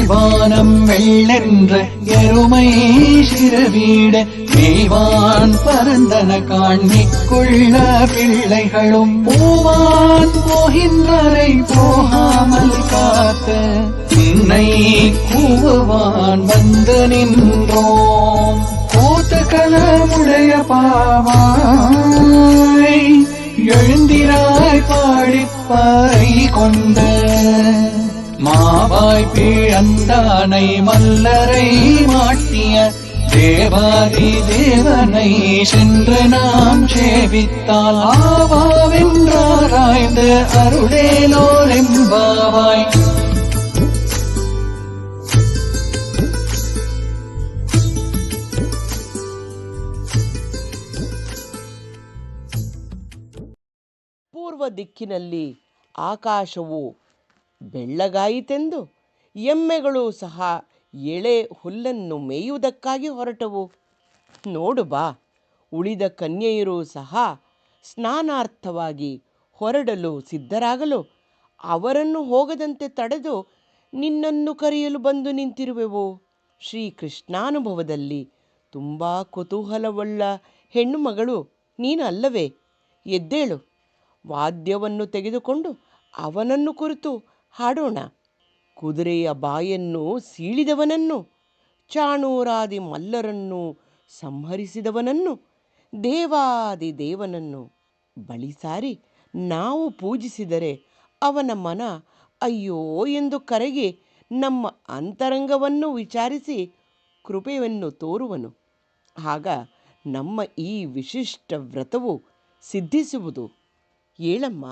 மேல்வானம் வெள்ளென்ற எருமை சிறுவீடு மேய்வான் பரந்தன காண்மிக்குள்ள பிள்ளைகளும் பூவான் போகின்றரை போகாமல் காத்த உன்னை கூவுவான் வந்து நின்றோம். கூத்த களமுடைய பாவாய் எழுந்திராய் பாடிப்பாய் கொண்ட மாவாய் பிழந்தானை மல்லரை மாட்டிய தேவாதி தேவனை சென்று நாம் சேவித்தால் ஆவாவென்றாராய்ந்து அருளேலோர் எம்பாவாய். ಪೂರ್ವ ದಿಕ್ಕಿನಲ್ಲಿ ಆಕಾಶವು ಬೆಳ್ಳಗಾಯಿತೆಂದು ಎಮ್ಮೆಗಳು ಸಹ ಎಳೆ ಹುಲ್ಲನ್ನು ಮೇಯುವುದಕ್ಕಾಗಿ ಹೊರಟವು. ನೋಡು ಬಾ, ಉಳಿದ ಕನ್ಯೆಯರು ಸಹ ಸ್ನಾನಾರ್ಥವಾಗಿ ಹೊರಡಲು ಸಿದ್ಧರಾಗಲು ಅವರನ್ನು ಹೋಗದಂತೆ ತಡೆದು ನಿನ್ನನ್ನು ಕರೆಯಲು ಬಂದು ನಿಂತಿರುವೆವು. ಶ್ರೀಕೃಷ್ಣಾನುಭವದಲ್ಲಿ ತುಂಬ ಕುತೂಹಲವುಳ್ಳ ಹೆಣ್ಣು ಮಗಳು ನೀನು ಅಲ್ಲವೇ? ಎದ್ದೇಳು, ವಾದ್ಯವನ್ನು ತೆಗೆದುಕೊಂಡು ಅವನನ್ನು ಕುರಿತು ಹಾಡೋಣ. ಕುದುರೆಯ ಬಾಯನ್ನು ಸೀಳಿದವನನ್ನು, ಚಾಣೂರಾದಿ ಮಲ್ಲರನ್ನು ಸಂಹರಿಸಿದವನನ್ನು, ದೇವಾದಿ ದೇವನನ್ನು ಬಳಿ ಸಾರಿ ನಾವು ಪೂಜಿಸಿದರೆ ಅವನ ಮನ ಅಯ್ಯೋ ಎಂದು ಕರಗಿ ನಮ್ಮ ಅಂತರಂಗವನ್ನು ವಿಚಾರಿಸಿ ಕೃಪೆಯನ್ನು ತೋರುವನು. ಆಗ ನಮ್ಮ ಈ ವಿಶಿಷ್ಟ ವ್ರತವು ಸಿದ್ಧಿಸುವುದು. ಏಳಮ್ಮ.